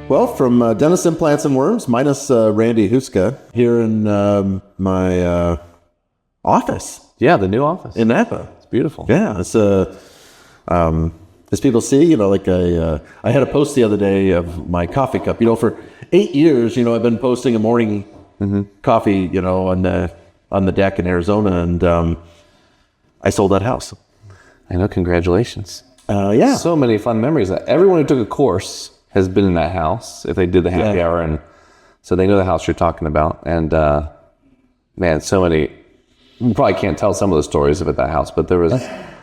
Well, from Dentist Implants and Worms, minus Randy Huska, here in my office. Yeah, the new office. In Napa. It's beautiful. Yeah, it's as people see, like I had a post the other day of my coffee cup. For 8 years, I've been posting a morning coffee, on the deck in Arizona, and I sold that house. I know, congratulations. Yeah. So many fun memories. Everyone who took a course has been in that house if they did the happy hour, and so they know the house you're talking about. And man, so many. You probably can't tell some of the stories about that house, but there was.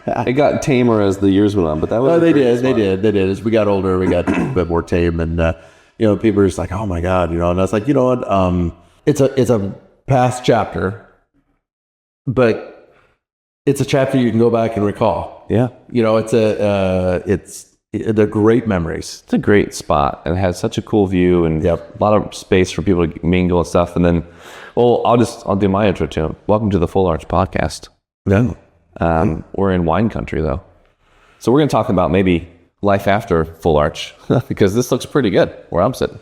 It got tamer as the years went on, but that was. They did. As we got older, we got a bit more tame, and people were just like, "Oh my God," and I was like, you know what? It's a past chapter, but it's a chapter you can go back and recall. Yeah, they're great memories. It's a great spot, and it has such a cool view, and a lot of space for people to mingle and stuff. And then, I'll do my intro too. Welcome to the Full Arch Podcast. Yeah. We're in wine country though, so we're going to talk about maybe life after Full Arch because this looks pretty good where I'm sitting.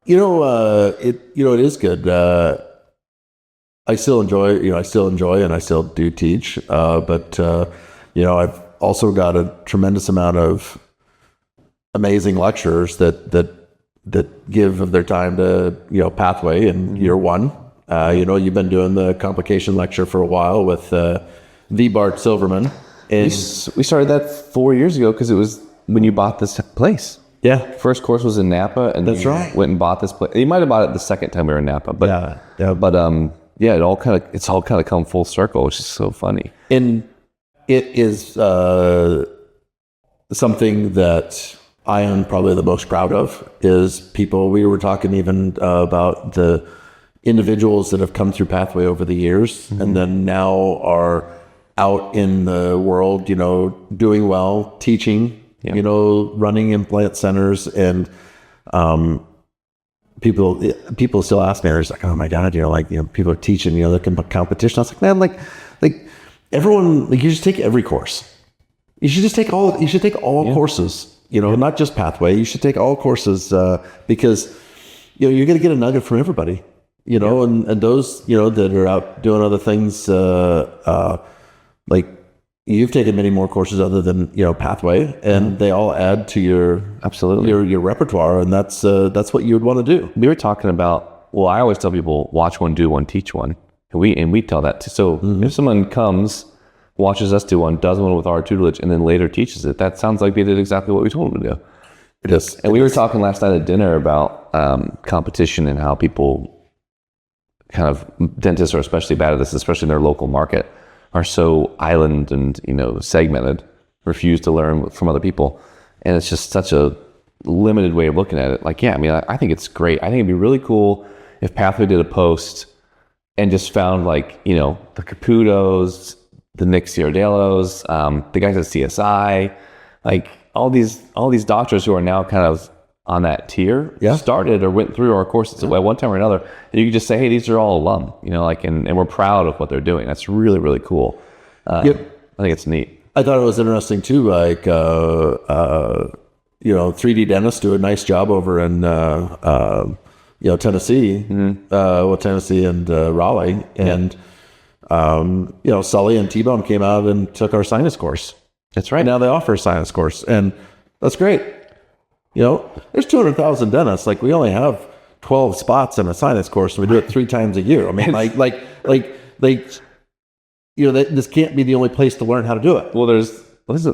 It is good. I still enjoy, and I still do teach. But I've also got a tremendous amount of amazing lecturers that give of their time to Pathway in year one. You've been doing the complication lecture for a while with V. Bart Silverman. And we started that 4 years ago because it was when you bought this place. Yeah. First course was in Napa, and that's right. Went and bought this place. You might have bought it the second time we were in Napa, but it's all kind of come full circle, which is so funny. And it is something that I am probably the most proud of is people. We were talking even about the individuals that have come through Pathway over the years, and then now are out in the world, doing well, teaching, running implant centers, and people still ask me, they're just like, oh my God, people are teaching, the competition. I was like, man, like everyone, you should take every course. You should take all courses, not just Pathway. You should take all courses, because, you're going to get a nugget from everybody, and those, that are out doing other things, like you've taken many more courses other than, Pathway, and they all add to your repertoire. And that's what you would want to do. We were talking about, I always tell people, watch one, do one, teach one. And we tell that too. So if someone comes, watches us do one, does one with our tutelage, and then later teaches it, that sounds like they did exactly what we told them to do. It is. And we were talking last night at dinner about competition and how people kind of, dentists are especially bad at this, especially in their local market, are so island and, segmented, refuse to learn from other people. And it's just such a limited way of looking at it. I think it's great. I think it'd be really cool if Pathway did a post and just found the Caputos, the Nick Ciardellos, the guys at CSI, all these doctors who are now kind of on that tier, started or went through our courses at one time or another. And you can just say, hey, these are all alum, and we're proud of what they're doing. That's really, really cool. I think it's neat. I thought it was interesting too, 3D dentists do a nice job over in, Tennessee, Tennessee and Raleigh. And, Sully and T-Bone came out and took our sinus course. That's right. And now they offer a sinus course, and that's great. There's 200,000 dentists. We only have 12 spots in a sinus course, and we do it 3 times a year. I mean, this can't be the only place to learn how to do it. Well,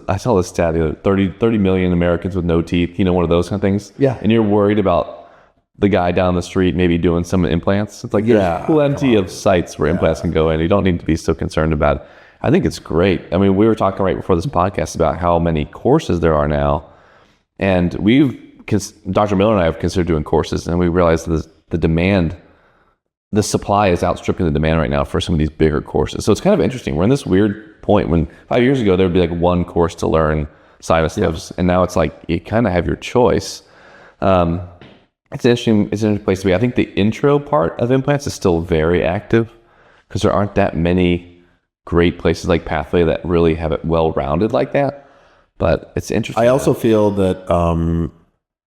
I saw this stat, 30 million Americans with no teeth, one of those kind of things. Yeah. And you're worried about the guy down the street maybe doing some implants. It's there's plenty of sites where implants can go in. You don't need to be so concerned about it. I think it's great. I mean, we were talking right before this podcast about how many courses there are now. And Dr. Miller and I have considered doing courses, and we realized the demand, the supply is outstripping the demand right now for some of these bigger courses. So it's kind of interesting. We're in this weird point when 5 years ago, there would be one course to learn sinus lifts. And now it's you kind of have your choice. It's an interesting place to be. I think the intro part of implants is still very active because there aren't that many great places like Pathway that really have it well-rounded like that. But it's interesting. I also feel that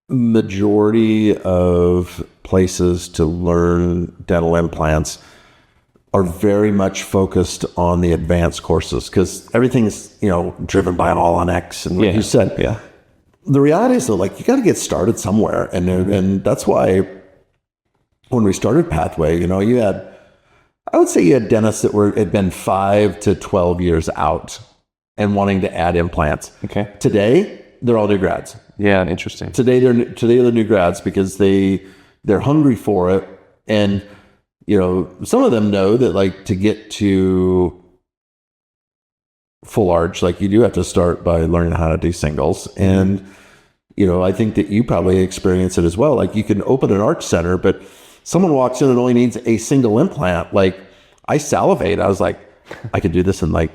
majority of places to learn dental implants are very much focused on the advanced courses because everything's, driven by an all on X. And like you said, the reality is though, like you got to get started somewhere. And that's why when we started Pathway, I would say you had dentists that had been 5 to 12 years out and wanting to add implants. Okay. Today, they're all new grads. Yeah, interesting. Today they're new grads because they're hungry for it. And, some of them know that like to get to full arch, like you do have to start by learning how to do singles. And, I think that you probably experience it as well. Like you can open an arch center, but someone walks in and only needs a single implant. Like I salivate. I was like, I could do this in I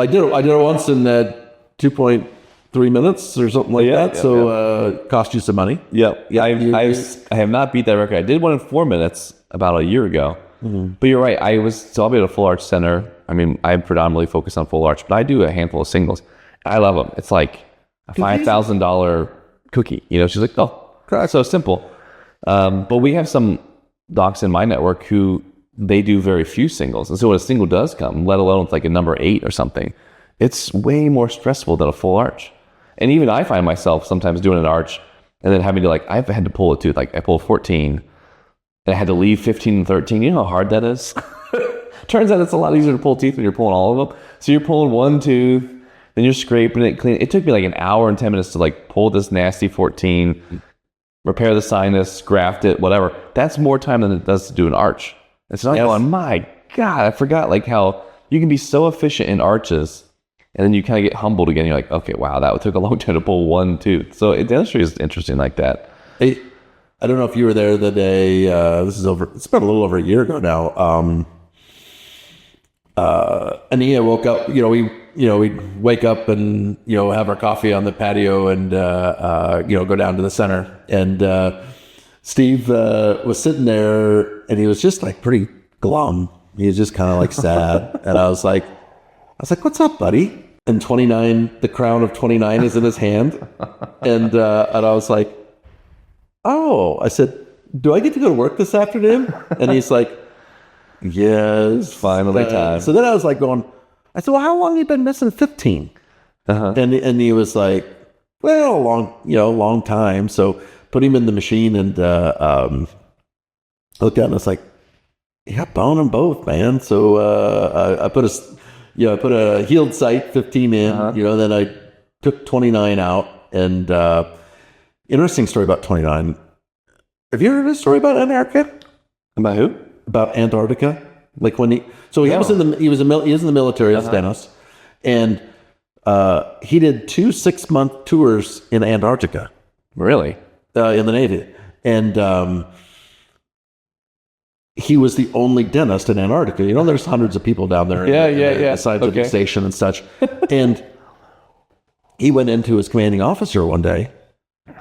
did it once in 2.3 minutes or something like that. So cost you some money. Yeah. I have not beat that record. I did one in 4 minutes about a year ago. Mm-hmm. But you're right. I'll be at a full arch center. I mean, I'm predominantly focused on full arch, but I do a handful of singles. I love them. It's like a $5,000 cookie. She's like, oh, so simple. But we have some docs in my network who they do very few singles. And so when a single does come, let alone it's like a number 8 or something, it's way more stressful than a full arch. And even I find myself sometimes doing an arch and then having to I've had to pull a tooth. Like I pulled 14 and I had to leave 15 and 13. You know how hard that is? Turns out it's a lot easier to pull teeth when you're pulling all of them. So you're pulling one tooth, then you're scraping it, clean. It took me like an hour and 10 minutes to pull this nasty 14, repair the sinus, graft it, whatever. That's more time than it does to do an arch. It's not going, my God, I forgot how you can be so efficient in arches and then you kind of get humbled again. You're like, okay, wow, that took a long time to pull one tooth. So dentistry is interesting like that. I don't know if you were there the day, it's been a little over a year ago now. Ania woke up, we'd wake up and, have our coffee on the patio and, go down to the center. And Steve was sitting there and he was just pretty glum. He was just kind of sad. And I was like, what's up, buddy? And 29, the crown of 29 is in his hand. And I was like, oh, I said, do I get to go to work this afternoon? And he's like, yes, finally time. So then I was I said, well, how long have you been missing? 15. Uh-huh. And he was like, well, long time. So put him in the machine and looked at him and I was like, yeah, bone them both, man. So I put a healed site 15 in, uh-huh. Then I took 29 out. And interesting story about 29. Have you heard a story about Antarctica? About who? About Antarctica. When he was in the military as a dentist, and he did 2 6-month tours in Antarctica. Really? In the Navy. And he was the only dentist in Antarctica. There's hundreds of people down there. Yeah. Scientific station and such. And he went into his commanding officer one day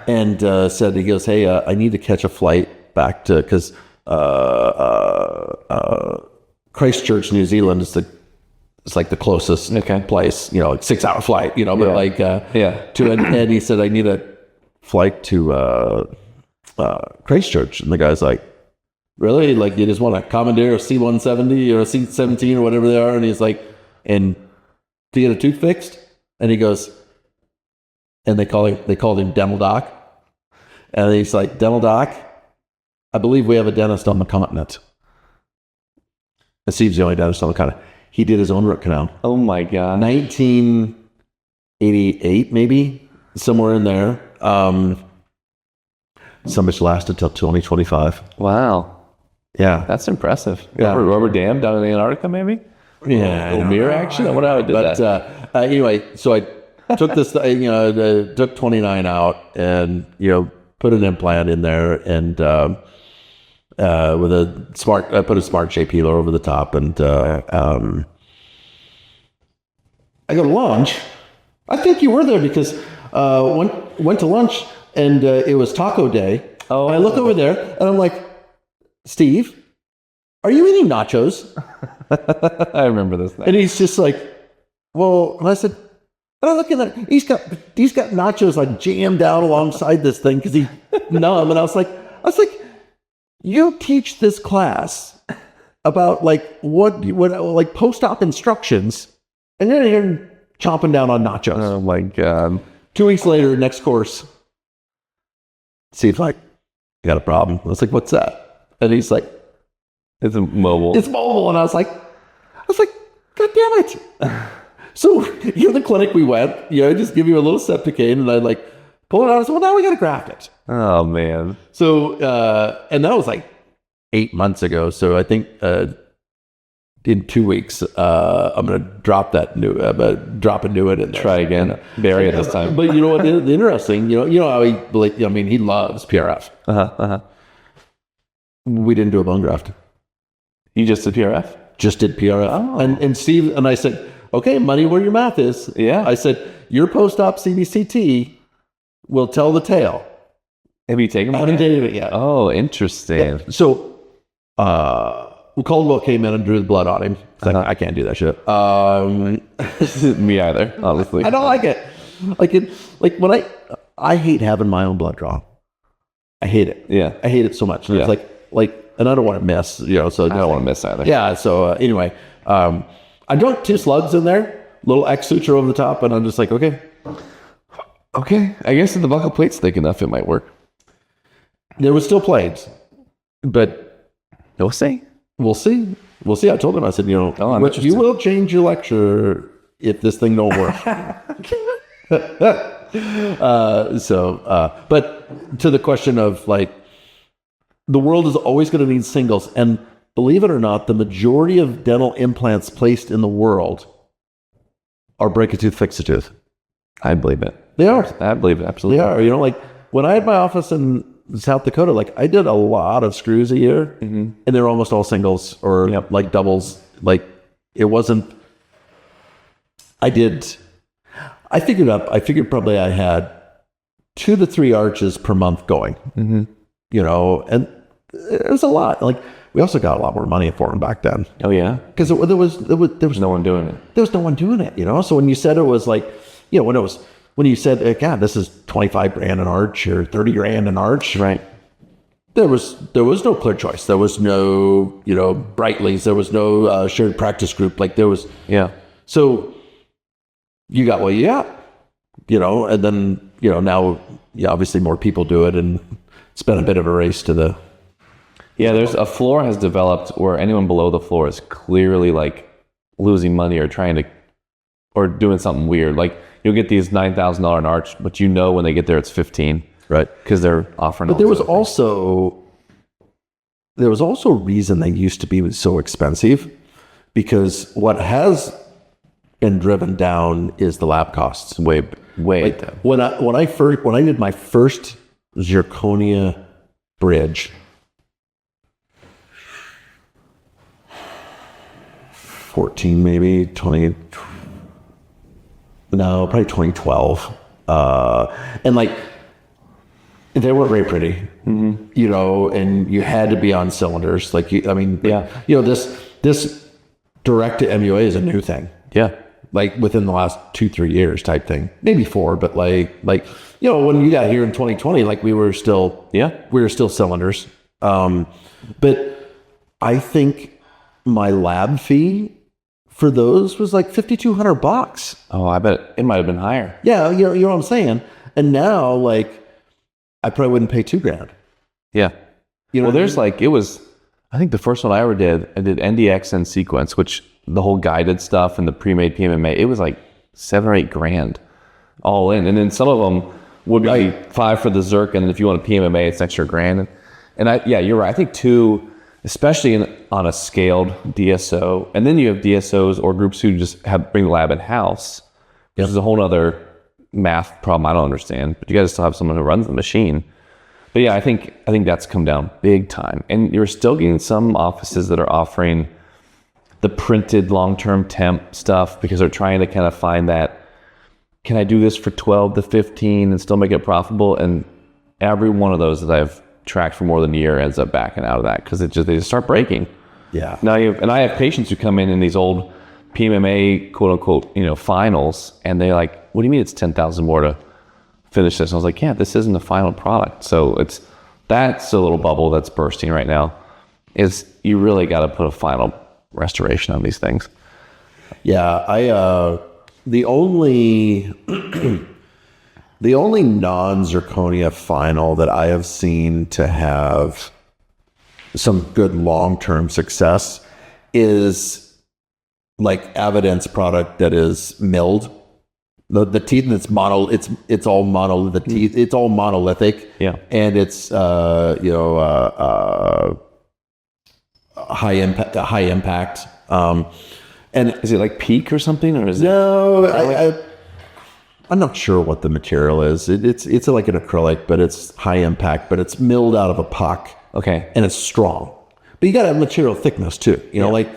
and said, he goes, hey, I need to catch a flight back to, because Christchurch, New Zealand is the closest place, 6-hour flight, and he said, I need a flight to Christchurch. And the guy's like, really? You just want to commandeer a C-170 or a C-17 or whatever they are? And he's like, and to get a tooth fixed? And he goes, and they called him Dental Doc. And he's like, Dental Doc, I believe we have a dentist on the continent. And Steve's the only dentist on the continent. He did his own root canal. Oh my God. 1988, maybe, somewhere in there. Some which lasted till 2025. Wow. Yeah. That's impressive. Yeah. Rubber dam down in Antarctica, maybe? Yeah. A little mirror action? I wonder how it did that. Anyway, so I took this, took 29 out and, put an implant in there and with I put a smart J peeler over the top and I go to lunch. I think you were there because went to lunch and it was taco day. Oh, and I look over there and I'm like, Steve, are you eating nachos? I remember this thing. And he's just like, well, and I said, And I look at that. He's got nachos like jammed down alongside this thing because he's numb. And I was like, you teach this class about like what like post-op instructions, and then you're chomping down on nachos. Oh my God. 2 weeks later, next course. Steve's like, you got a problem. I was like, what's that? And he's like, It's mobile. it's mobile. And I was like, God damn it. So the clinic we went, I just give you a little septicane, and I like pull it out. I said, well, now we got to graft it. Oh man. So, and that was like 8 months ago. So I think in 2 weeks, I'm going to drop a new one in there. Try again. Bury it this time. But you know what? The interesting, how he loves PRF. We didn't do a bone graft. You just did PRF? Just did PRF. Oh. And Steve and I said, okay, money where your mouth is. Yeah. I said, your post-op CBCT will tell the tale. Have you taken I haven't taken it yet. Oh, interesting. Yeah. So, Caldwell came in and drew the blood on him. Like, I can't do that shit. Me either, honestly. I don't like it. Like when I hate having my own blood draw. I hate it. Yeah. I hate it so much. Yeah. It's like, and I don't want to miss, so I don't want to miss either. yeah. So anyway, I dunked 2 slugs in there, little X suture over the top, and I'm just like, okay. I guess if the buccal plate's thick enough, it might work. There was still plates, but We'll see. we'll see. We'll see. I told him, I said, I'm interested. you will change your lecture if this thing don't work. But to the question of like, the world is always going to need singles. And believe it or not, the majority of dental implants placed in the world are break a tooth, fix a tooth. I believe it. They are. I believe it. Absolutely. They are. Like when I had my office in South Dakota, like I did a lot of screws a year, and they were almost all singles or like doubles. Like it wasn't. I figured probably I had 2 to 3 arches per month going. And it was a lot. Like we also got a lot more money for them back then. Oh yeah. Because there was No one doing it. there was no one doing it. So when you said it was like, when you said, God, this is 25 grand an arch or 30 grand an arch, Right. there was no clear choice. There was no, Brightleys. There was no shared practice group. Like there was, Yeah. so you got what you got, and then, now, obviously more people do it, and it's been a bit of a race to the. Yeah, there's a floor has developed where anyone below the floor is clearly like losing money or or doing something weird. Like you'll get these $9,000 an arch, but when they get there it's 15, Right. Because they're offering. But there was also a reason they used to be so expensive, because what has been driven down is the lab costs. way Like down. when I did my first zirconia bridge, 14 maybe 20, no, probably 2012, and like they weren't very pretty, and you had to be on cylinders. Like this direct to MUA is a new thing. Yeah. Like within the last 2-3 years type thing, maybe 4, but like when you got here in 2020, like we were still cylinders. But I think my lab fee for those was like $5,200. Oh, I bet it might have been higher. Yeah, you know what I'm saying. And now, like, I probably wouldn't pay $2,000. Yeah. Well, there's like, it was, I think the first one I ever did, I did NDX and sequence, which the whole guided stuff and the pre-made PMMA, it was like $7 or $8 grand all in. And then some of them would be 5 for the Zirc. And if you want a PMMA, it's an extra grand. And you're right. I think 2, especially on a scaled DSO. And then you have DSOs or groups who just bring the lab in house, which is a whole other math problem I don't understand. But you guys still have someone who runs the machine. But yeah, I think that's come down big time. And you're still getting some offices that are offering the printed long-term temp stuff because they're trying to kind of find that, can I do this for 12 to 15 and still make it profitable? And every one of those that I've tracked for more than a year ends up backing out of that because they just start breaking. Yeah. Now I have patients who come in these old PMMA quote unquote finals, and they like what do you mean it's 10,000 more to finish this? And I was like, yeah, this isn't the final product. So that's a little bubble that's bursting right now, is you really got to put a final restoration on these things. Yeah, the only non-zirconia final that I have seen to have some good long-term success is like Evidence product that is milled. The teeth that's it's all monolithic. The teeth, it's all monolithic. Yeah, and it's high impact. And is it like Peak or something, or is no? I'm not sure what the material is. It's like an acrylic, but it's high impact. But it's milled out of a puck. Okay, and it's strong. But you got to have material thickness too. You know, like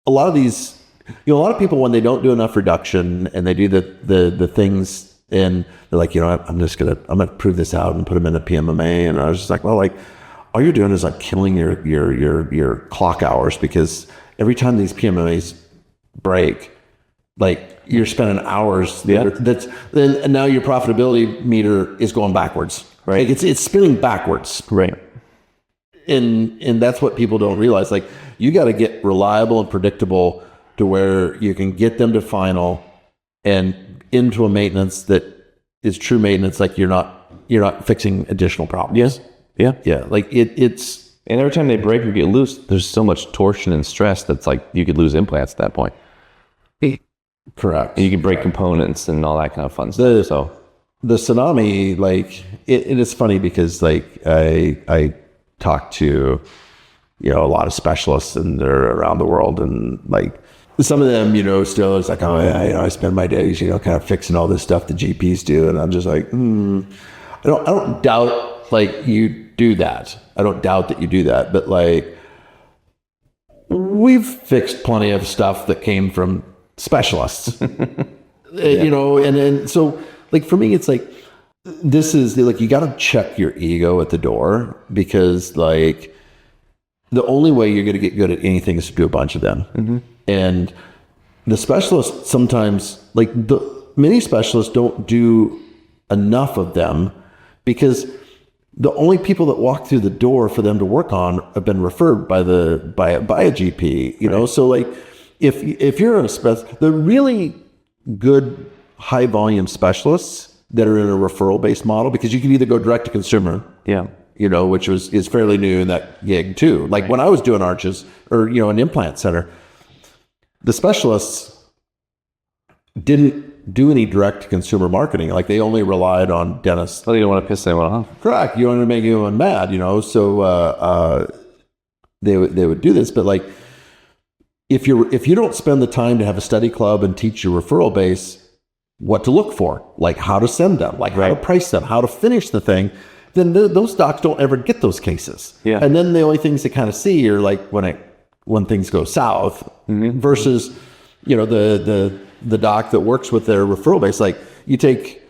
a lot of these. A lot of people, when they don't do enough reduction and they do the things, and they're like, I'm gonna prove this out and put them in a PMMA. And I was just like, well, like all you're doing is like killing your clock hours, because every time these PMMAs break, like you're spending hours. And now your profitability meter is going backwards. Right. Like it's spinning backwards. Right. And that's what people don't realize. Like you got to get reliable and predictable to where you can get them to final and into a maintenance that is true maintenance. Like you're not fixing additional problems. Yes. Yeah. Yeah. Like it's. And every time they break or get loose, there's so much torsion and stress that's like you could lose implants at that point. Correct. And you can break components and all that kind of fun stuff. So the tsunami, like it is funny because like I talk to a lot of specialists and they're around the world, and like some of them still it's like, oh I spend my days kind of fixing all this stuff the GPs do, and I'm just like I don't doubt like you do that. I don't doubt that you do that, but like we've fixed plenty of stuff that came from specialists. And so like for me it's like this is like you got to check your ego at the door, because like the only way you're going to get good at anything is to do a bunch of them. Mm-hmm. And the specialists sometimes, like many specialists don't do enough of them, because the only people that walk through the door for them to work on have been referred by a GP, know? So like if you're the really good high volume specialists that are in a referral based model, because you can either go direct to consumer. Yeah. Which is fairly new in that gig too. Like when I was doing arches or, an implant center, the specialists didn't do any direct to consumer marketing. Like they only relied on dentists. Well, you don't want to piss anyone off. Correct. You don't want to make anyone mad, so they would do this. But like, if you don't spend the time to have a study club and teach your referral base what to look for, like how to send them, like how to price them, how to finish the thing, then those docs don't ever get those cases. Yeah. And then the only things they kind of see are like when things go south, mm-hmm. versus, the doc that works with their referral base. Like you take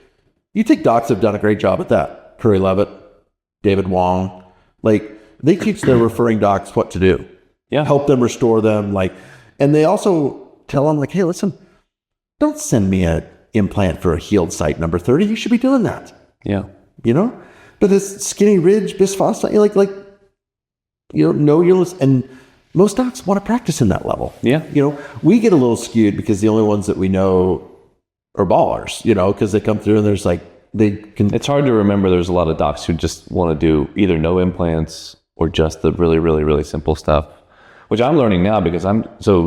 docs that have done a great job at that. Curry Levitt, David Wong, like they teach their referring docs what to do. Yeah. Help them restore them. Like, and they also tell them like, hey, listen, don't send me an implant for a healed site number 30. You should be doing that. Yeah. But this skinny ridge, bisphosphonate, know your list. And most docs want to practice in that level. Yeah. We get a little skewed because the only ones that we know are ballers, because they come through and there's like, they can. It's hard to remember. There's a lot of docs who just want to do either no implants or just the really, really, really simple stuff, which I'm learning now because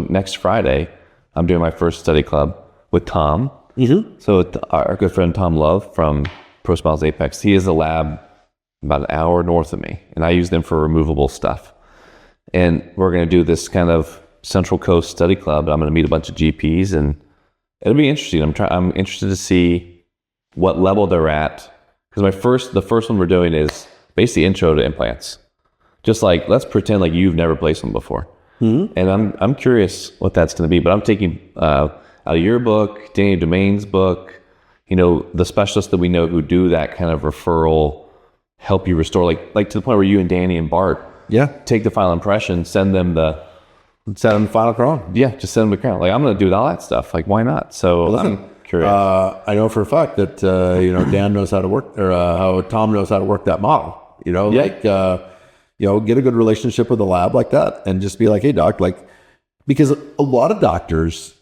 next Friday, I'm doing my first study club with Tom. Mm-hmm. So our good friend Tom Love from Pro Smiles Apex, he has a lab about an hour north of me, and I use them for removable stuff. And we're going to do this kind of Central Coast study club. I'm going to meet a bunch of GPs, and it'll be interesting. I'm interested to see what level they're at, because the first one we're doing is basically intro to implants. Just like, let's pretend like you've never placed one before. Mm-hmm. And I'm curious what that's going to be. But I'm taking out of your book, Danny Domain's book, the specialists that we know who do that kind of referral, help you restore, like to the point where you and Danny and Bart, take the final impression, send them the final crown. Yeah, just send them the crown. Like I'm going to do all that stuff. Like why not? So I'm curious Curious. I know for a fact that, Dan knows how to work, or how Tom knows how to work that model, get a good relationship with a lab like that and just be like, hey, doc, because a lot of doctors,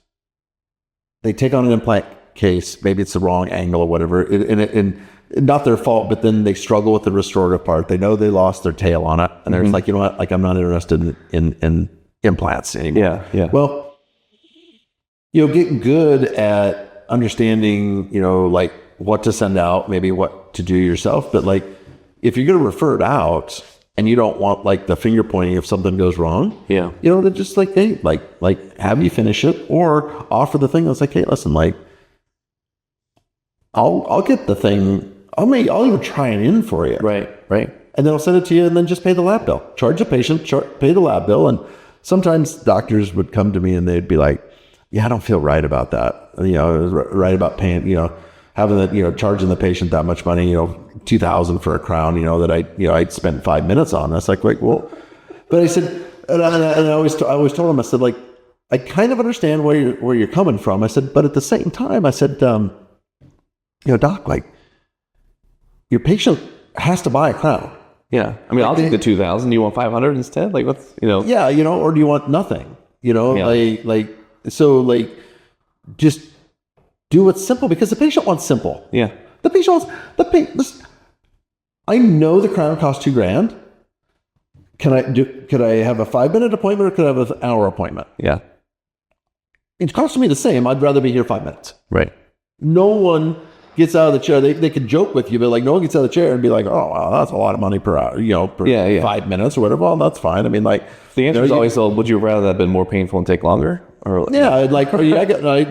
they take on an implant case, maybe it's the wrong angle or whatever, and not their fault, but then they struggle with the restorative part. They know they lost their tail on it, and they're just like, you know what, I'm not interested in implants anymore. Yeah. Well, get good at understanding, what to send out, maybe what to do yourself. But if you're going to refer it out and you don't want the finger pointing if something goes wrong, they're just hey, have you finish it, or offer the thing that's hey, listen, I'll get the thing. I'll even try it in for you. Right. And then I'll send it to you, and then just pay the lab bill. Charge the patient, pay the lab bill. And sometimes doctors would come to me and they'd be like, yeah, I don't feel right about that. Right about paying, having that, charging the patient that much money, $2,000 for a crown, that I'd spent 5 minutes on. That's wait, well, but I said, and I always told him, I said, I kind of understand where you're coming from. I said, but at the same time, I said, doc, your patient has to buy a crown. Yeah. I mean, I'll take the 2,000. You want 500 instead? What's, Yeah, or do you want nothing? Just do it simple, because the patient wants simple. Yeah. The patient wants, I know the crown costs $2,000. Could I have a 5-minute appointment, or could I have an hour appointment? Yeah. It's costing me the same. I'd rather be here 5 minutes. Right. No one gets out of the chair. They could joke with you, but no one gets out of the chair and be like, oh, wow, that's a lot of money per hour, per 5 minutes or whatever. Well, that's fine. I mean, the answer is always, would you rather that have been more painful and take longer? Or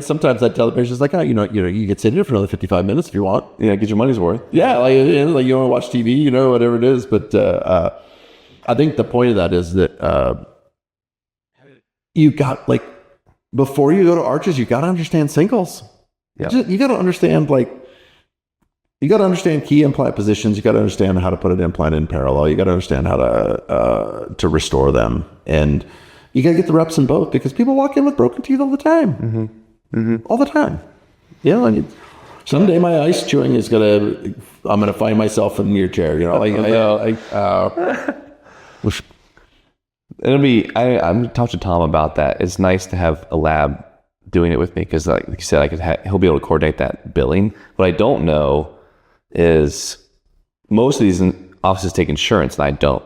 sometimes I tell the patients you get seated for another 55 minutes if you want. Yeah, get your money's worth. Yeah, you want to watch TV, whatever it is. But I think the point of that is that you got before you go to arches, you got to understand singles. Yeah, you got to understand you got to understand key implant positions. You got to understand how to put an implant in parallel. You got to understand how to restore them, and you got to get the reps in both, because people walk in with broken teeth all the time, all the time. Someday my ice chewing is I'm gonna find myself in your chair. It'll be. I'm talking to Tom about that. It's nice to have a lab doing it with me, because like you said, he'll be able to coordinate that billing. What I don't know is most of these offices take insurance, and I don't.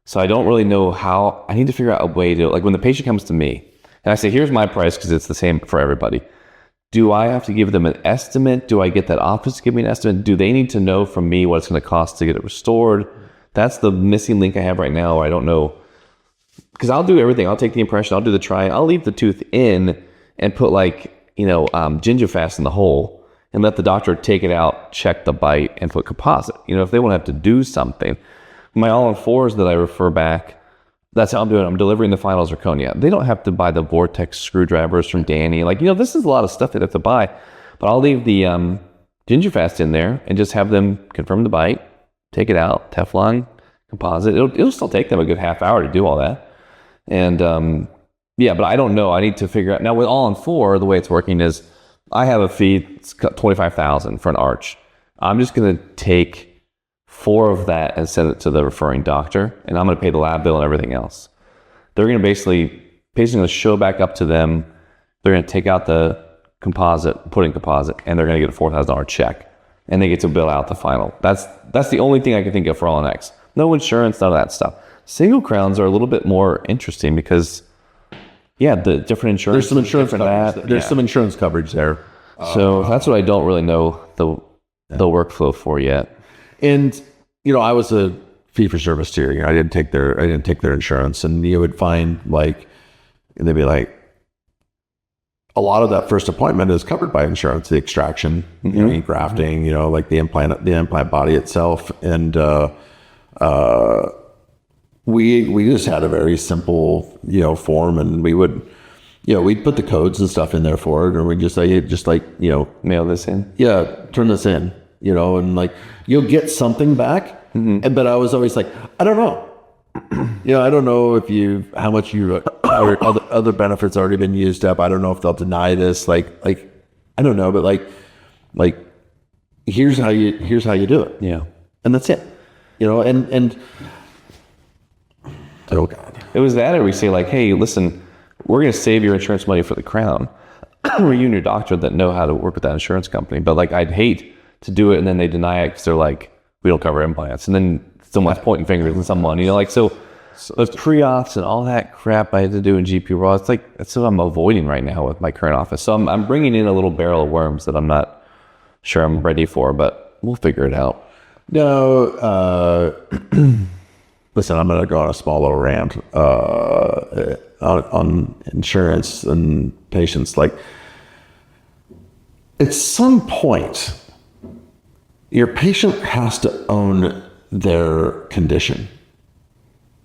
So I don't really know how. I need to figure out a way to, when the patient comes to me and I say, here's my price, because it's the same for everybody. Do I have to give them an estimate? Do I get that office to give me an estimate? Do they need to know from me what it's going to cost to get it restored? That's the missing link I have right now, where I don't know. Because I'll do everything. I'll take the impression. I'll do the try. I'll leave the tooth in and put gingiva in the hole and let the doctor take it out, check the bite, and put composite. If they want to have to do something. My all-on-4s that I refer back, that's how I'm doing it. I'm delivering the final zirconia. They don't have to buy the Vortex screwdrivers from Danny. This is a lot of stuff they have to buy. But I'll leave the gingiva in there and just have them confirm the bite, take it out, Teflon, composite. It'll still take them a good half hour to do all that. And but I don't know. I need to figure out. Now with all-on-4, the way it's working is I have a fee. It's $25,000 for an arch. I'm just going to take 4 of that and send it to the referring doctor, and I'm going to pay the lab bill and everything else. They're going to patient's going to show back up to them. They're going to take out the composite, put in composite, and they're going to get a $4,000 check, and they get to bill out the final. That's the only thing I can think of for all NX. No insurance, none of that stuff. Single crowns are a little bit more interesting because, the different insurance. There's some insurance coverage. There's some insurance coverage there. So that's what I don't really know the workflow for yet. And I was a fee for service tier. I didn't take their insurance, and you would find they'd be like, a lot of that first appointment is covered by insurance, the extraction, grafting, the implant body itself, and we just had a very simple form, and we would we'd put the codes and stuff in there for it, or we just say mail this in, turn this in, and you'll get something back. But I was always like, I don't know. I don't know how much other benefits already been used up. I don't know if they'll deny this. I I don't know, but like here's how you do it. Yeah. And that's it. And oh God. It was that, or we say like, hey, listen, we're going to save your insurance money for the crown. Or you and your doctor that know how to work with that insurance company. But like, I'd hate to do it and then they deny it because they're like, we don't cover implants. And then someone's pointing fingers at someone, like, so the pre-auths and all that crap I had to do in GP Raw, it's like, that's what I'm avoiding right now with my current office. So I'm bringing in a little barrel of worms that I'm not sure I'm ready for, but we'll figure it out. No, listen, I'm going to go on a small little rant on insurance and patients. Like, at some point, your patient has to own their condition.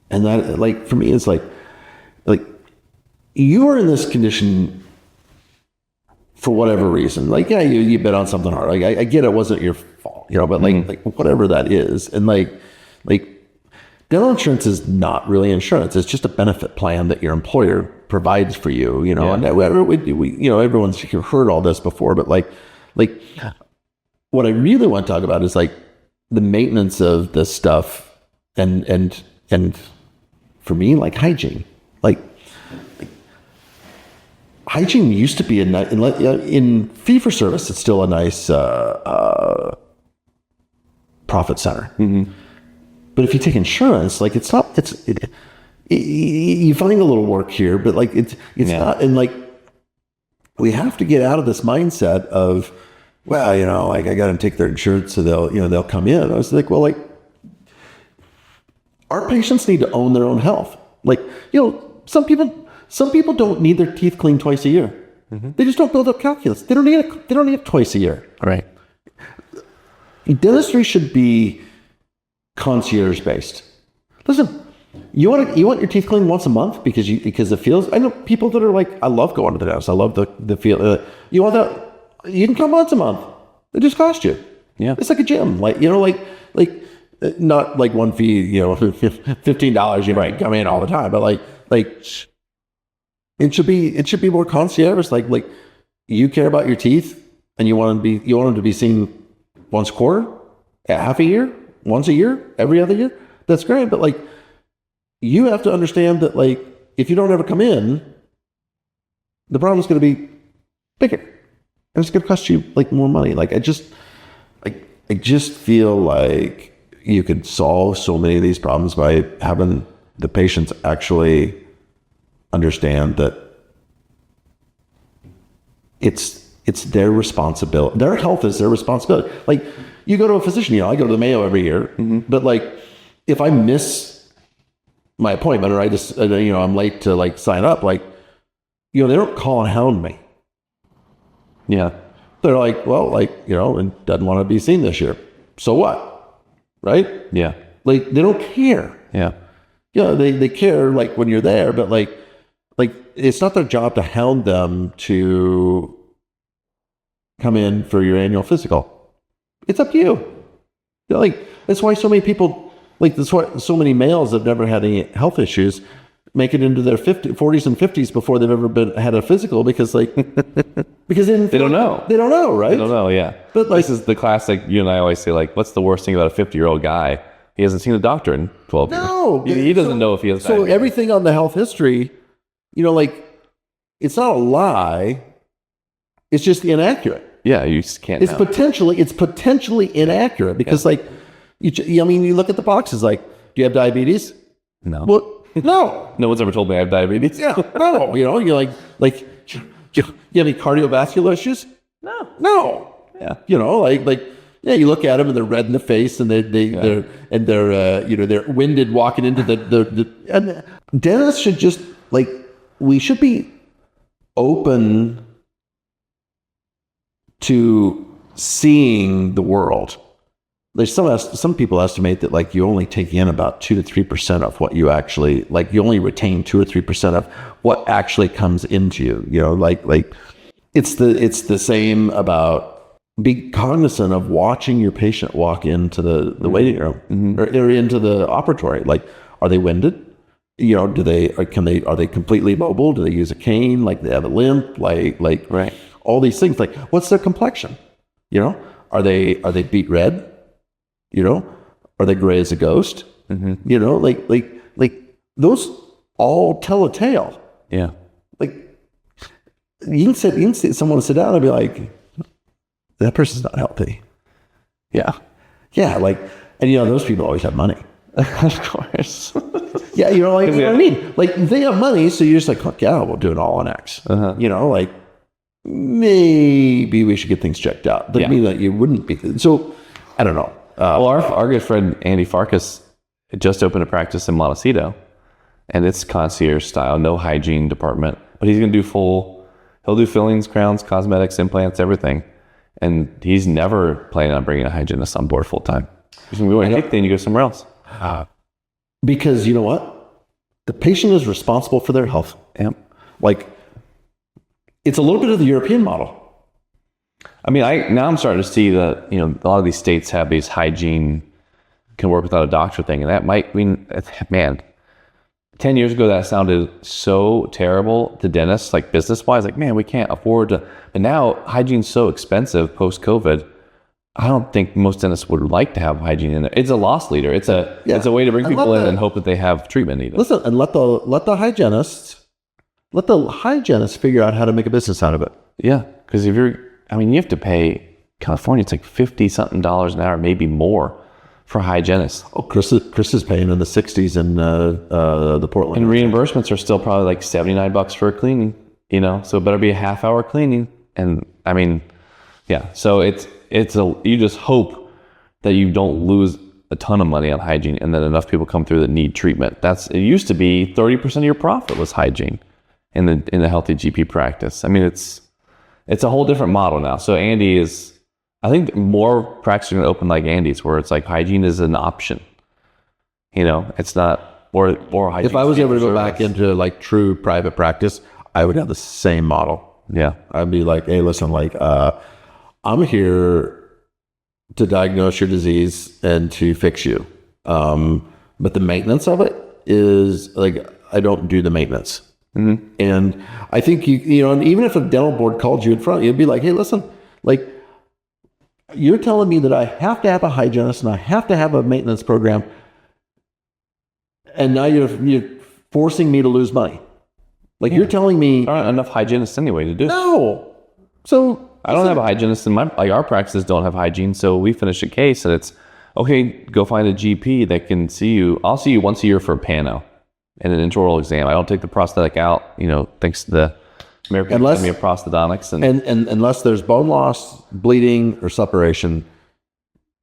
And that, like, for me, it's like you are in this condition for whatever reason. Like, yeah, you bit on something hard. Like, I get it wasn't your fault, but like whatever that is. And like dental insurance is not really insurance. It's just a benefit plan that your employer provides for you, Yeah. and everyone's heard all this before, but like what I really want to talk about is like the maintenance of this stuff and for me, like hygiene. Like hygiene used to be in fee for service, it's still a nice profit center. Mm-hmm. But if you take insurance, like you find a little work here, but like it's not. And like we have to get out of this mindset of, well, like I got to take their insurance, so they'll come in. I was like, well, like our patients need to own their own health. Like, some people don't need their teeth cleaned twice a year. Mm-hmm. They just don't build up calculus. They don't need it twice a year. Right. Dentistry should be concierge based. Listen, you want your teeth cleaned once a month because it feels. I know people that are like, I love going to the dentist. I love the feel. You want that? You can come once a month. It just costs you. Yeah. It's like a gym. Like not like one fee. $15. You might come in all the time, but like it should be more concierge. Like you care about your teeth and you want them to be seen once a quarter, half a year, once a year, every other year. That's great, but like you have to understand that like if you don't ever come in, the problem's going to be bigger, and it's going to cost you like more money. Like I just feel like you could solve so many of these problems by having the patients actually understand that it's their responsibility. Their health is their responsibility. Like you go to a physician, I go to the Mayo every year, mm-hmm. but like if I miss my appointment or I just, I'm late to like sign up, like, they don't call and hound me. Yeah. They're like, well, like, and doesn't want to be seen this year. So what? Right? Yeah. Like they don't care. Yeah. They care like when you're there, but like it's not their job to hound them to come in for your annual physical. It's up to you. Like that's why so many people, like that's why so many males that have never had any health issues make it into their 40s and 50s before they've ever had a physical because like because they don't know. They don't know, right? They don't know, yeah. But like, this is the classic. You and I always say, like, what's the worst thing about a 50-year-old guy? He hasn't seen a doctor in 12 years. No, he doesn't know if he has. So everything on the health history, like it's not a lie. It's just inaccurate. Yeah, you just can't. It's potentially inaccurate because like you look at the boxes like, do you have diabetes? No. Well, no. No one's ever told me I have diabetes. Yeah, no. You're like you have any cardiovascular issues? No. Yeah. Yeah, you look at them and they're red in the face and they're winded walking into the and dentists should just like, we should be open to seeing the world. There's some people estimate that like you only take in about 2 to 3% of what you actually, like you only retain 2 or 3% of what actually comes into you. Like it's the same about be cognizant of watching your patient walk into the waiting room mm-hmm. or into the operatory. Like, are they winded? Are they completely mobile? Do they use a cane? Like they have a limp? Like right. all these things. Like, what's their complexion? You know, are they beet red? You know, are they gray as a ghost? You know, like those all tell a tale. Yeah. Like, you can sit someone sit down and be like, that person's not healthy. Yeah. Yeah, like, and you know, those people always have money. Of course. Yeah, you know, like, you know what I mean? Like, they have money, so you're just like, fuck yeah, we'll do it all on X. You know, like, maybe we should get things checked out. But I mean, like, you wouldn't be. So, I don't know. Well, our good friend Andy Farkas just opened a practice in Montecito, and it's concierge style, no hygiene department. But he's going to do he'll do fillings, crowns, cosmetics, implants, everything. And he's never planning on bringing a hygienist on board full time. He's going to be going, hey, then you go somewhere else. Because you know what? The patient is responsible for their health. Yep. Like, it's a little bit of the European model. I mean, now I'm starting to see that, you know, a lot of these states have these hygiene can work without a doctor thing. And that might mean, man, 10 years ago, that sounded so terrible to dentists, like business wise, like, man, we can't afford to. And now hygiene's so expensive post COVID. I don't think most dentists would like to have hygiene in there. It's a loss leader. It's a way to bring people in and hope that they have treatment needed. Listen, and let the hygienist figure out how to make a business out of it. Yeah, because you have to pay California. It's like $50-something an hour, maybe more, for hygienists. Oh, Chris is paying in the 60s in the Portland. And reimbursements are still probably like $79 for a cleaning. You know, so it better be a half-hour cleaning. And I mean, yeah. So you just hope that you don't lose a ton of money on hygiene, and then enough people come through that need treatment. It used to be 30% of your profit was hygiene in the healthy GP practice. I mean, it's a whole different model now. So Andy is, I think more practices are going to open like Andy's, where it's like hygiene is an option. You know, it's not or hygiene. If I was able to go back into like true private practice, I would have the same model. Yeah, I'd be like, hey, listen, like, I'm here to diagnose your disease and to fix you. But the maintenance of it is like, I don't do the maintenance. And I think you know, and even if a dental board called you in front, you'd be like, hey, listen, like, you're telling me that I have to have a hygienist and I have to have a maintenance program, and now you're forcing me to lose money. Like, you're telling me there aren't enough hygienists anyway to do. No. So I don't have a hygienist in our practices don't have hygiene. So we finish a case and it's, okay, go find a GP that can see you. I'll see you once a year for a pano and an intraoral exam. I don't take the prosthetic out, you know, thanks to the American Academy of Prosthodontics. And unless there's bone loss, bleeding, or suppuration,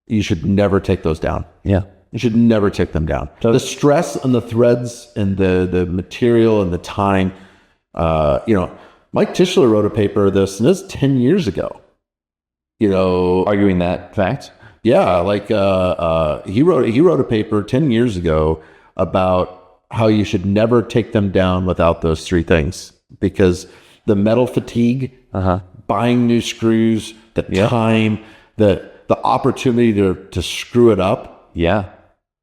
you should never take those down. Yeah. You should never take them down. So the stress on the threads and the material and the time, you know, Mike Tischler wrote a paper of this, and this is 10 years ago. You know, arguing that fact. Yeah, like he wrote a paper 10 years ago about how you should never take them down without those three things, because the metal fatigue, buying new screws, the time, the opportunity to screw it up. Yeah.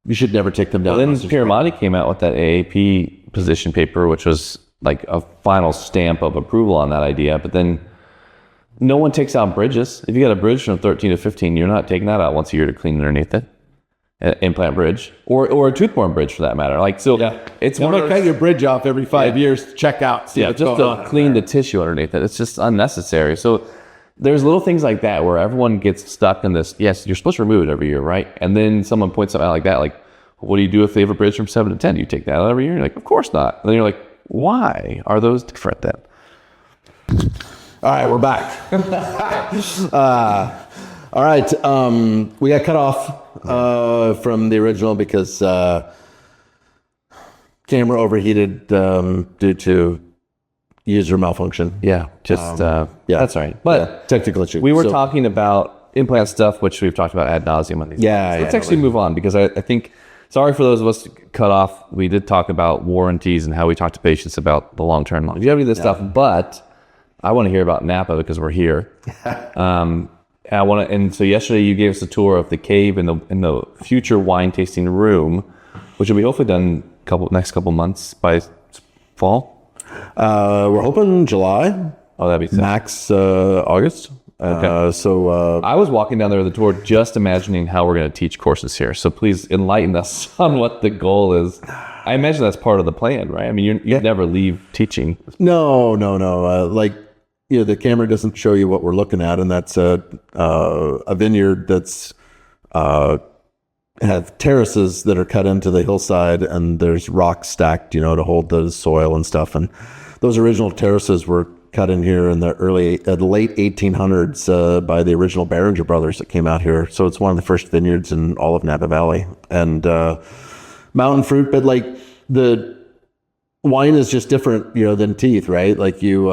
You should never take them down. Well, then Piramati came out with that AAP position paper, which was like a final stamp of approval on that idea. But then no one takes out bridges. If you got a bridge from 13 to 15, you're not taking that out once a year to clean underneath it. An implant bridge or a tooth-borne bridge for that matter. Like, so it's one of cut your bridge off every 5 years to check out. Just to clean the tissue underneath it. It's just unnecessary. So there's little things like that where everyone gets stuck in this. Yes, you're supposed to remove it every year, right? And then someone points something out like that, like, what do you do if they have a bridge from 7 to 10? You take that out every year? You're like, of course not. And then you're like, why are those different then? All right, we're back. All right, we got cut off from the original because camera overheated due to user malfunction. Yeah, just that's all right. But technical issue. We were talking about implant stuff, which we've talked about ad nauseum on these. Let's actually move on, because I think, sorry for those of us cut off. We did talk about warranties and how we talk to patients about the long-term longevity of this stuff, but I want to hear about Napa because we're here. And so yesterday you gave us a tour of the cave in the future wine tasting room, which will be hopefully done next couple months by fall. We're hoping July. Oh, that'd be sick. max August. So I was walking down there with the tour just imagining how we're going to teach courses here. So please enlighten us on what the goal is. I imagine that's part of the plan, right? I mean, you never leave teaching. no. Like, the camera doesn't show you what we're looking at, and that's a vineyard that's have terraces that are cut into the hillside, and there's rocks stacked, to hold the soil and stuff. And those original terraces were cut in here in the late 1800s by the original Behringer brothers that came out here. So it's one of the first vineyards in all of Napa Valley, and mountain fruit. But like the wine is just different, than teeth, right? Like you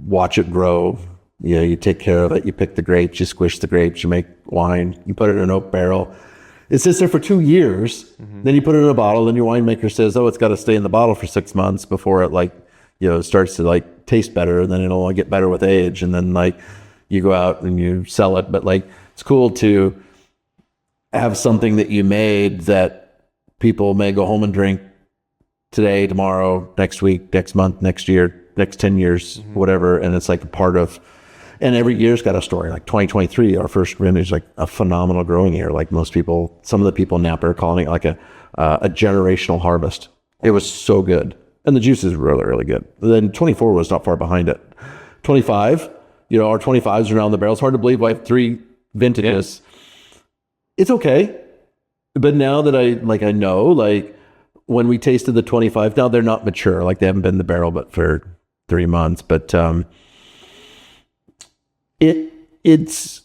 watch it grow. You take care of it. You pick the grapes. You squish the grapes. You make wine. You put it in an oak barrel. It sits there for 2 years. Mm-hmm. Then you put it in a bottle. Then your winemaker says, "Oh, it's got to stay in the bottle for 6 months before it starts to taste better. And then it'll only get better with age. And then you go out and you sell it. But it's cool to have something that you made that people may go home and drink today, tomorrow, next week, next month, next year, next 10 years, mm-hmm. whatever. And it's a part of, and every year's got a story. Like 2023, our first vintage, a phenomenal growing year. Like most people, some of the people in Napa are calling it a generational harvest. It was so good. And the juice is really, really good. Then 24 was not far behind it. 25, our 25s are now in the barrel. It's hard to believe I have 3 vintages. Yeah. It's okay. But now that I know, when we tasted the 25, now they're not mature. They haven't been in the barrel but for 3 months. But it's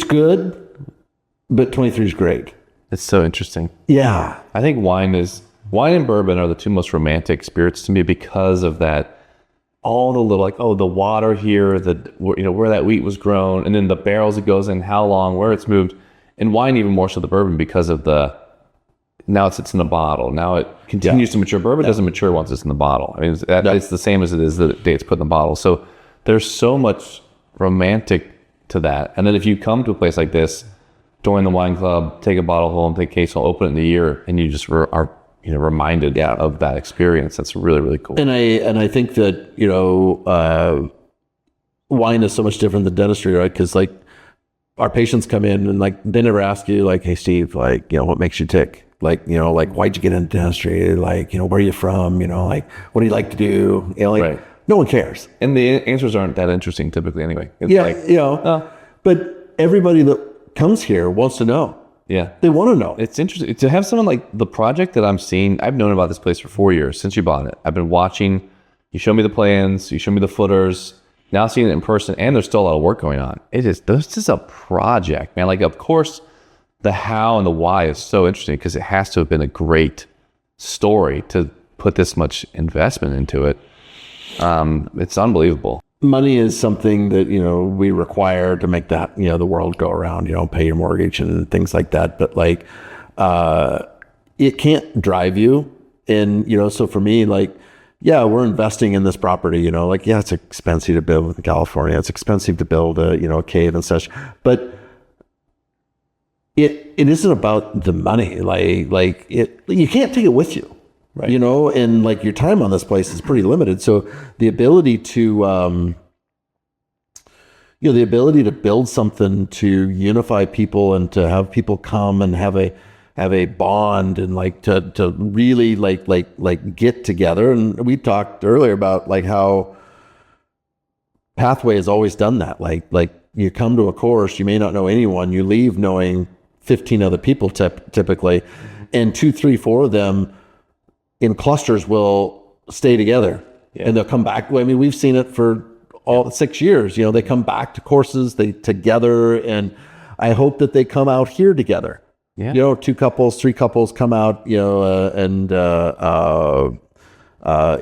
good, but 23 is great. It's so interesting. Yeah. I think wine and bourbon are the 2 most romantic spirits to me because of that. All the little the water here, where that wheat was grown, and then the barrels it goes in, how long, where it's moved, and wine even more so the bourbon because of now it sits in a bottle. Now it continues to mature. Bourbon doesn't mature once it's in the bottle. I mean, it's the same as it is the day it's put in the bottle. So there's so much romantic to that. And then if you come to a place like this, join the wine club, take a bottle home, take a case home, open it in a year, and you just are reminded of that experience. That's really, really cool. And I think that wine is so much different than dentistry, right? Because our patients come in and they never ask you "Hey Steve, what makes you tick? Why'd you get into dentistry? Where are you from? What do you like to do? Right. No one cares. And the answers aren't that interesting typically anyway. It's but everybody that comes here wants to know. Yeah. They want to know. It's interesting to have someone like the project that I'm seeing. I've known about this place for 4 years since you bought it. I've been watching. You show me the plans. You show me the footers. Now seeing it in person, and there's still a lot of work going on. This is a project, man. Of course, the how and the why is so interesting because it has to have been a great story to put this much investment into it. It's unbelievable. Money is something that, we require to make that, the world go around, pay your mortgage and things like that. But it can't drive you. And, so for me, we're investing in this property, it's expensive to build in California. It's expensive to build a cave and such, but it isn't about the money. You can't take it with you. Right. And your time on this place is pretty limited. So the ability to, build something to unify people and to have people come and have a bond and to really get together. And we talked earlier about how Pathway has always done that. You come to a course, you may not know anyone, you leave knowing 15 other people typically, and 2, 3, 4 of them in clusters will stay together and they'll come back. I mean, we've seen it for all 6 years. They come back to courses together, and I hope that they come out here together. Yeah. 2 couples, 3 couples come out, and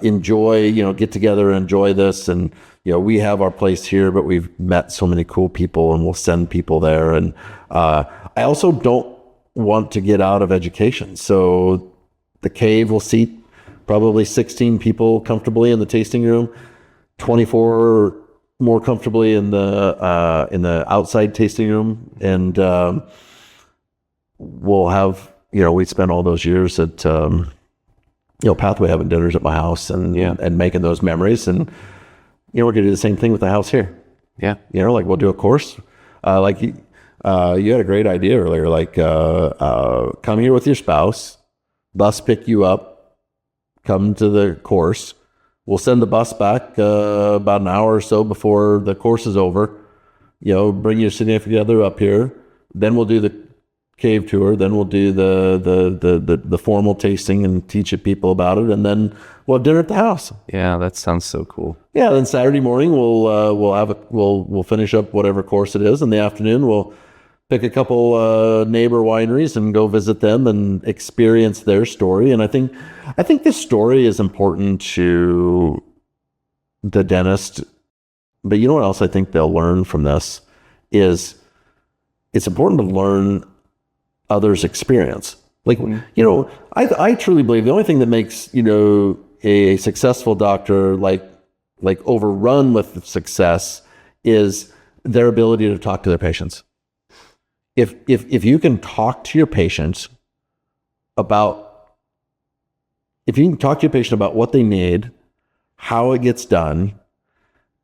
enjoy, get together, enjoy this. And, we have our place here, but we've met so many cool people and we'll send people there. And I also don't want to get out of education. So the cave will seat probably 16 people comfortably in the tasting room, 24 more comfortably in the outside tasting room, and we'll have we spent all those years at Pathway having dinners at my house and making those memories, and You know, we're going to do the same thing with the house here. Yeah. You know, like we'll do a course. You had a great idea earlier. Like, come here with your spouse, bus pick you up, come to the course. We'll send the bus back about an hour or so before the course is over. You know, bring your significant other up here. Then we'll do the cave tour. Then we'll do the formal tasting and teach people about it. And then we'll have dinner at the house. Yeah, that sounds so cool. Yeah. Then Saturday morning we'll finish up whatever course it is. In the afternoon we'll pick a couple neighbor wineries and go visit them and experience their story. And I think this story is important to the dentist. But you know what else I think they'll learn from this is it's important to learn others' experience. Like, you know, I truly believe the only thing that makes, you know, a successful doctor like overrun with success is their ability to talk to their patients. If you can talk to your patients about what they need, how it gets done,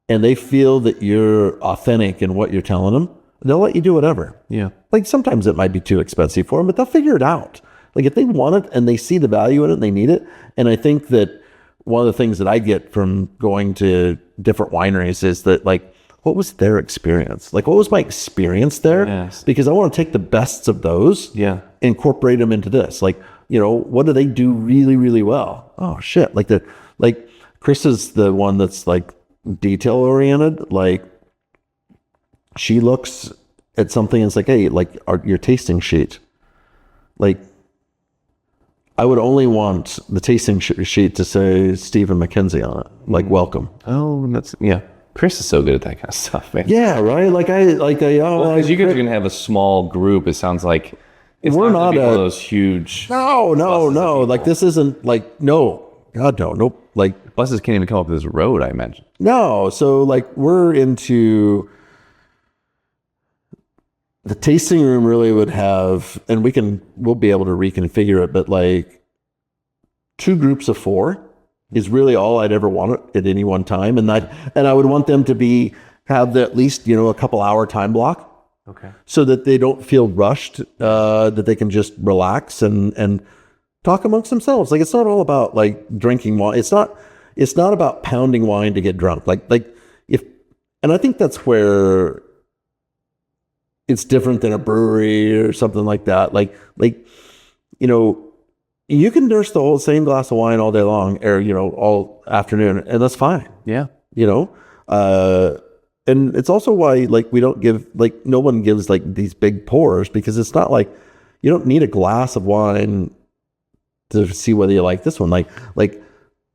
and they feel that you're authentic in what you're telling them, they'll let you do whatever. Yeah. Like sometimes it might be too expensive for them, but they'll figure it out. Like if they want it and they see the value in it and they need it. And I think that one of the things that I get from going to different wineries is that, like, what was their experience? Like, what was my experience there? Yes. Because I want to take the bests of those, incorporate them into this. Like, you know, what do they do really, really well? Oh shit. Like Chris is the one that's like detail oriented. Like she looks at something and it's like, hey, like your tasting sheet. Like I would only want the tasting sheet to say Stephen McKenzie on it. Like, welcome. Oh, Chris is so good at that kind of stuff, man. Yeah, right. Because you guys are gonna have a small group. It sounds like we're not one of those huge. No. Like this isn't like God no, nope. Like buses can't even come up this road, I imagine. No, so like we're into the tasting room. Really would have, and we'll be able to reconfigure it, but like 2 groups of 4 is really all I'd ever want at any one time, and I would want them to have at least, you know, a couple hour time block. Okay. So that they don't feel rushed, that they can just relax and talk amongst themselves. Like it's not all about like drinking wine. It's not about pounding wine to get drunk. And I think that's where it's different than a brewery or something like that. Like, you know, you can nurse the whole same glass of wine all day long or, you know, all afternoon, and that's fine. Yeah. You know, and it's also why, like, we don't give, like, no one gives like these big pours, because it's not like you don't need a glass of wine to see whether you like this one. Like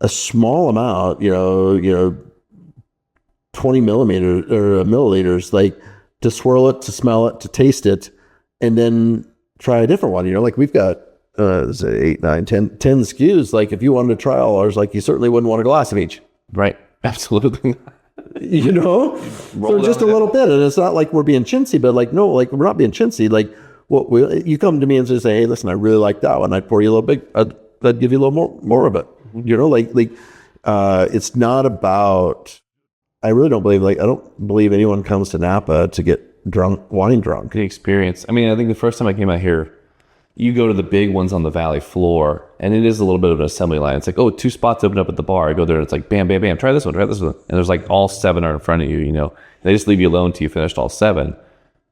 a small amount, you know, 20 milliliters, like to swirl it, to smell it, to taste it, and then try a different one. You know, like we've got 8, 9, 10 SKUs. Like if you wanted to try all ours, like you certainly wouldn't want a glass of each. Right. Absolutely. You know, so just a little bit, and it's not like we're being chintzy, but like, no, like we're not being chintzy. Like you come to me and just say, hey, listen, I really like that one. I'd pour you a little big, I'd give you a little more of it. You know, like it's not about, I don't believe anyone comes to Napa to get wine drunk. The experience. I mean, I think the first time I came out here, you go to the big ones on the valley floor, and it is a little bit of an assembly line. It's like, 2 spots open up at the bar. I go there, and it's like, bam, bam, bam, try this one. And there's like all 7 are in front of you, you know. They just leave you alone till you finished all 7.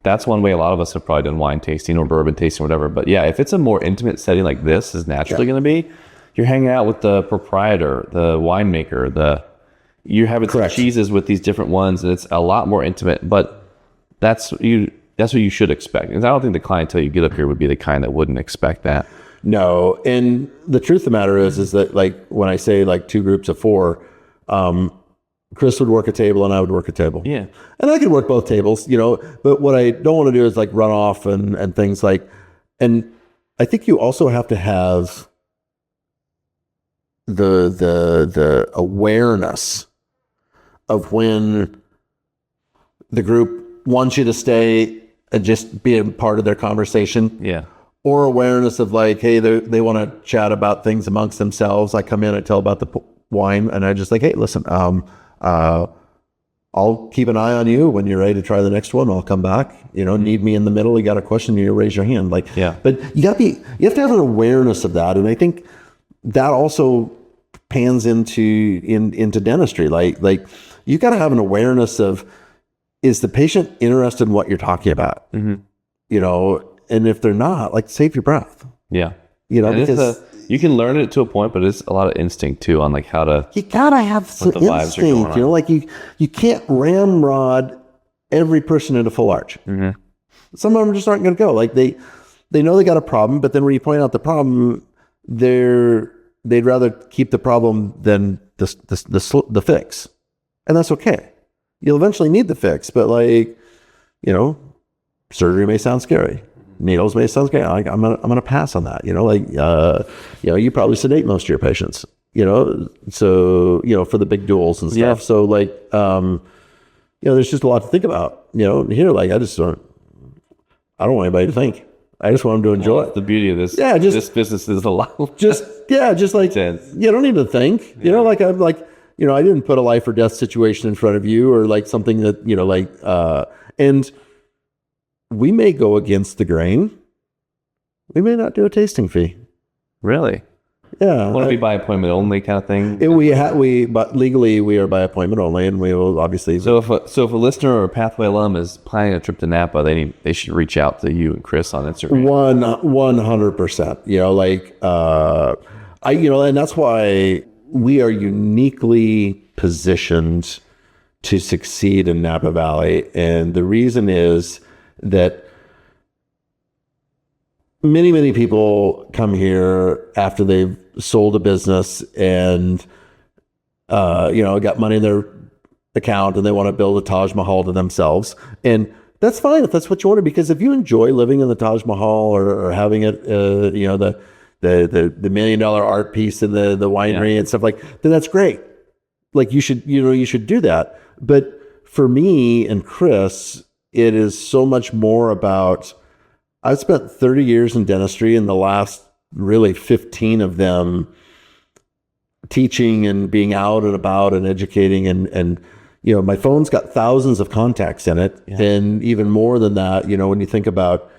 That's one way a lot of us have probably done wine tasting or bourbon tasting or whatever. But yeah, if it's a more intimate setting like this is naturally going to be, you're hanging out with the proprietor, the winemaker, you're having some cheeses with these different ones, and it's a lot more intimate. But that's what you should expect. And I don't think the clientele you get up here would be the kind that wouldn't expect that. No. And the truth of the matter is that, like, when I say like 2 groups of 4, Chris would work a table and I would work a table. Yeah. And I could work both tables, you know, but what I don't want to do is like run off and things like, and I think you also have to have the awareness of when the group wants you to stay and just be a part of their conversation. Yeah. Or awareness of like, hey, they want to chat about things amongst themselves. I come in, I tell about the wine, and I just like, hey, listen, I'll keep an eye on you when you're ready to try the next one. I'll come back. Need me in the middle. You got a question, you raise your hand. But you have to have an awareness of that. And I think that also pans into dentistry. Like you got to have an awareness of, is the patient interested in what you're talking about? And if they're not, like, save your breath. Yeah. Because you can learn it to a point, but it's a lot of instinct too on like how to. You gotta have some instinct. Like you can't ramrod every person into full arch. Some of them just aren't going to go. Like they know they got a problem, but then when you point out the problem, they'd rather keep the problem than the fix, and that's okay. You'll eventually need the fix, but surgery may sound scary. Needles may sound scary. I'm gonna pass on that. You probably sedate most of your patients. So for the big duals and stuff. Yeah. So there's just a lot to think about. Here, I don't want anybody to think. I just want them to enjoy it. The beauty of this. Yeah, this business is a lot. Intense. You don't need to think. I didn't put a life or death situation in front of you, or something that and we may go against the grain. We may not do a tasting fee. Really? Yeah. Want to be by appointment only kind of thing? But legally we are by appointment only, and we will obviously. So if a listener or a Pathway alum is planning a trip to Napa, they should reach out to you and Chris on Instagram. 100%. And that's why we are uniquely positioned to succeed in Napa Valley, and the reason is that many people come here after they've sold a business and got money in their account, and they want to build a Taj Mahal to themselves. And that's fine if that's what you want to, because if you enjoy living in the Taj Mahal or having it the $1 million art piece in the winery and stuff, then that's great. You should do that. But for me and Chris, it is so much more about, I've spent 30 years in dentistry, and the last really 15 of them teaching and being out and about and educating. And my phone's got thousands of contacts in it. Yeah. And even more than that, when you think about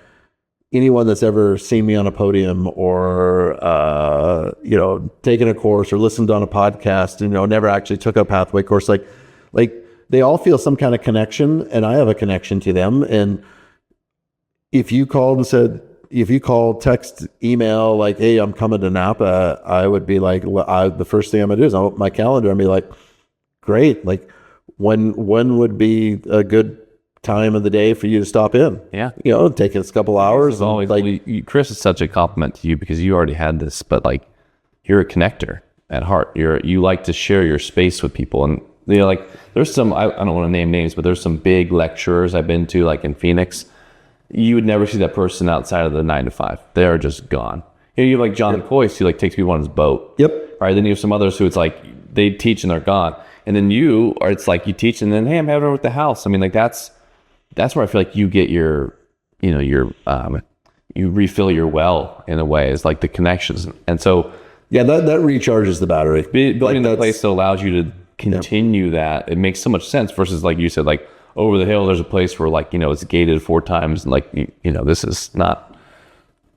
anyone that's ever seen me on a podium or, taken a course or listened on a podcast, never actually took a Pathway course, they all feel some kind of connection, and I have a connection to them. And if you called, text, email, hey, I'm coming to Napa, I would be the first thing I'm gonna do is I'll open my calendar and be like, great. When would be a good time of the day for you to stop in? Yeah. Take us a couple hours. Chris is such a compliment to you, because you already had this, but you're a connector at heart. You like to share your space with people. And there's some, I don't want to name names, but there's some big lecturers I've been to, in Phoenix. You would never see that person outside of the 9 to 5. They are just gone. You have John Coyce, who takes people on his boat. Yep. Right. Then you have some others who it's they teach and they're gone. And then you teach and then, hey, I'm having over at the house. I mean, that's where I feel you get your you refill your well in a way, is the connections. And so, yeah, that recharges the battery. Building the place that allows you to continue that, it makes so much sense versus you said, over the hill there's a place where it's gated 4 times, and this is not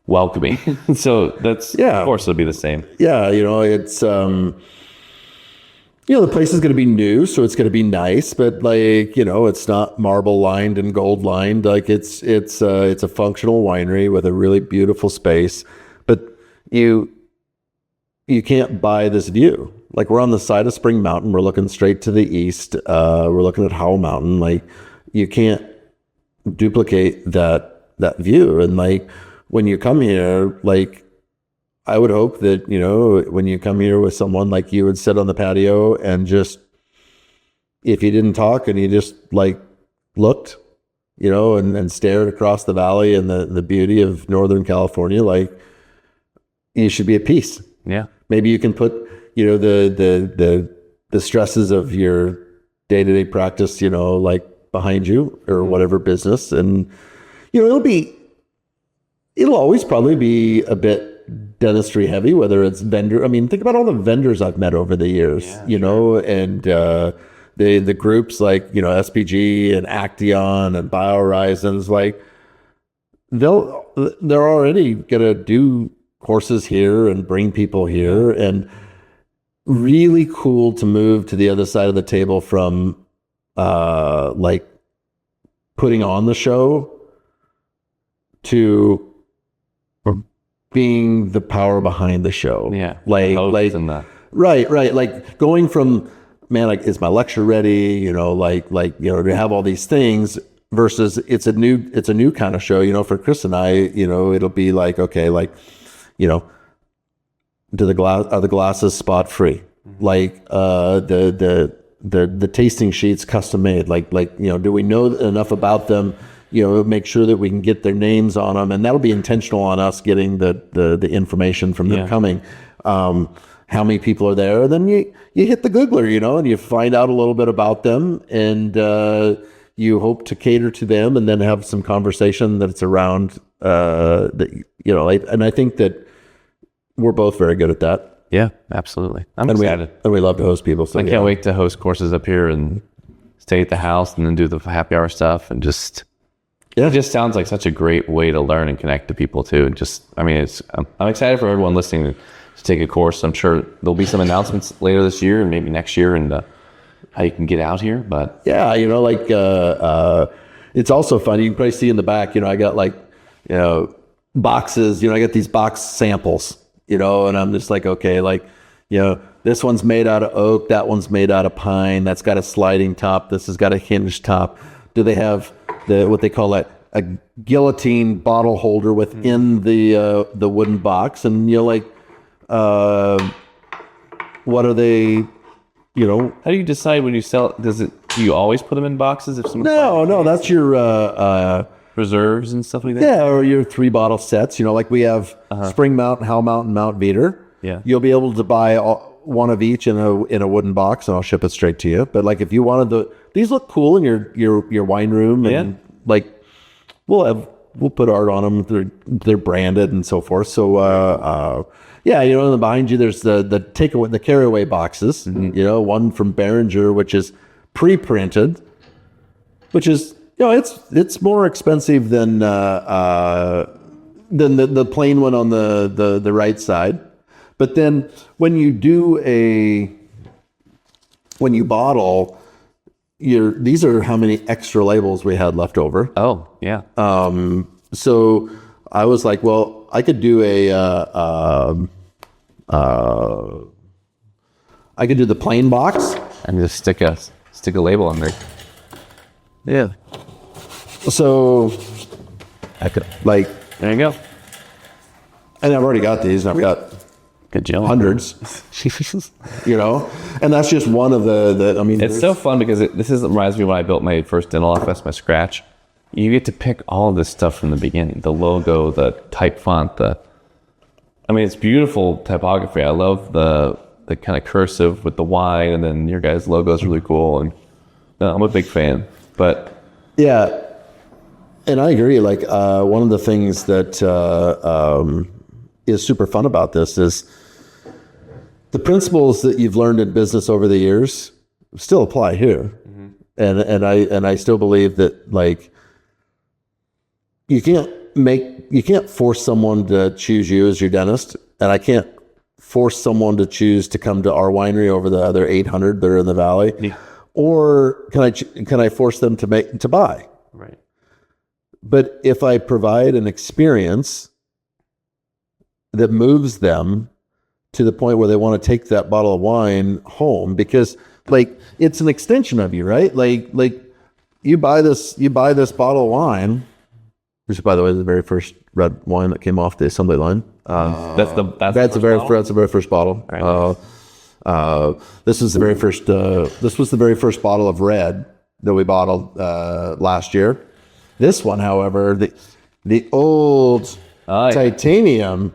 welcoming. So that's, of course it'll be the same. It's the place is going to be new, so it's going to be nice, but it's not marble lined and gold lined. It's a functional winery with a really beautiful space, but you can't buy this view. We're on the side of Spring Mountain. We're looking straight to the east. We're looking at Howell Mountain. You can't duplicate that view. And when you come here, I would hope that, when you come here with someone, you would sit on the patio and just, if you didn't talk and you just looked, and stared across the valley and the beauty of Northern California, you should be at peace. Yeah. Maybe you can put, the stresses of your day-to-day practice, behind you or whatever business. And, it'll always probably be a bit dentistry heavy, whether it's vendor. I mean, think about all the vendors I've met over the years, and the groups like, SPG and Action and BioHorizons, like they're already gonna do courses here and bring people here, and really cool to move to the other side of the table from like putting on the show to being the power behind the show. Yeah. Like right. Like going from, man, like, is my lecture ready? To have all these things versus it's a new kind of show, for Chris and I, it'll be like, okay, like, are the glasses spot free? Like, the tasting sheets custom made, like, do we know enough about them, make sure that we can get their names on them, and that'll be intentional on us getting the information from them coming. How many people are there? And then you hit the Googler, and you find out a little bit about them, and you hope to cater to them, and then have some conversation that's around and I think that we're both very good at that. Yeah, absolutely. I'm excited. We love to host people. So I can't wait to host courses up here and stay at the house and then do the happy hour stuff, and it just sounds like such a great way to learn and connect to people too. And I'm excited for everyone listening to take a course. I'm sure there'll be some announcements later this year and maybe next year, and how you can get out here. But yeah, it's also fun. You can probably see in the back, I got boxes, I got these box samples, and I'm just like, okay, like, this one's made out of oak, that one's made out of pine, that's got a sliding top, this has got a hinged top. Do they have what they call a guillotine bottle holder within the wooden box? And what are they? How do you decide when you sell? Do you always put them in boxes? If someone No, that's your reserves and stuff like that. Yeah, or your 3 bottle sets. Like we have Spring Mount, Hell Mountain, Mount Veeder. Yeah, you'll be able to buy one of each in a wooden box, and I'll ship it straight to you. But like, if you wanted these look cool in your wine room, and like we'll put art on them. They're branded and so forth. So and behind you there's the carry-away boxes. One from Behringer, which is pre-printed, which is it's more expensive than the plain one on the right side. But then when you bottle, these are how many extra labels we had left over. Oh, yeah. So I was like, well, I could do I could do the plain box and just stick a label on there. Yeah. So I could, like, there you go. And I've already got these. I've got good job. Hundreds. And that's just one of the it's so fun because this reminds me when I built my first dental office, my scratch. You get to pick all of this stuff from the beginning. The logo, the type font, it's beautiful typography. I love the kind of cursive with the Y, and then your guys' logo is really cool. And I'm a big fan. But yeah, and I agree. Like, one of the things that is super fun about this is the principles that you've learned in business over the years still apply here. Mm-hmm. And I still believe that, like, you can't force someone to choose you as your dentist, and I can't force someone to choose to come to our winery over the other 800 that are in the valley. Yeah. Or can I force them to buy? Right. But if I provide an experience that moves them to the point where they want to take that bottle of wine home, because, like, it's an extension of you, right? Like you buy this bottle of wine, which, by the way, is the very first red wine that came off the assembly line. That's the very first bottle. Right. This was the very first. This was the very first bottle of red that we bottled last year. This one, however, the old titanium.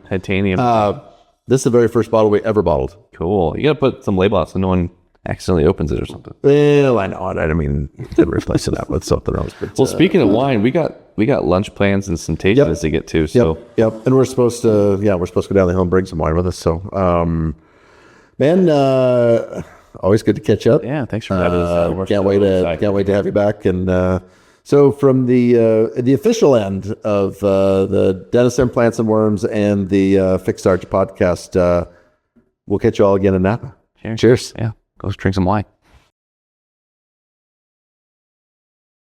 This is the very first bottle we ever bottled. Cool. You got to put some label out so no one accidentally opens it or something. Well, I know. I mean, they're replacing that with something else. But, well, speaking of wine, we got lunch plans and some tastings to get to. So yep. And we're supposed to go down the hill and bring some wine with us. So, man, always good to catch up. Yeah, thanks for having us. Can't wait to have you back. And so from the official end of the Dentist Implants and Worms and the Fixed Arch podcast, we'll catch you all again in Napa. Cheers. Cheers. Yeah, go drink some wine.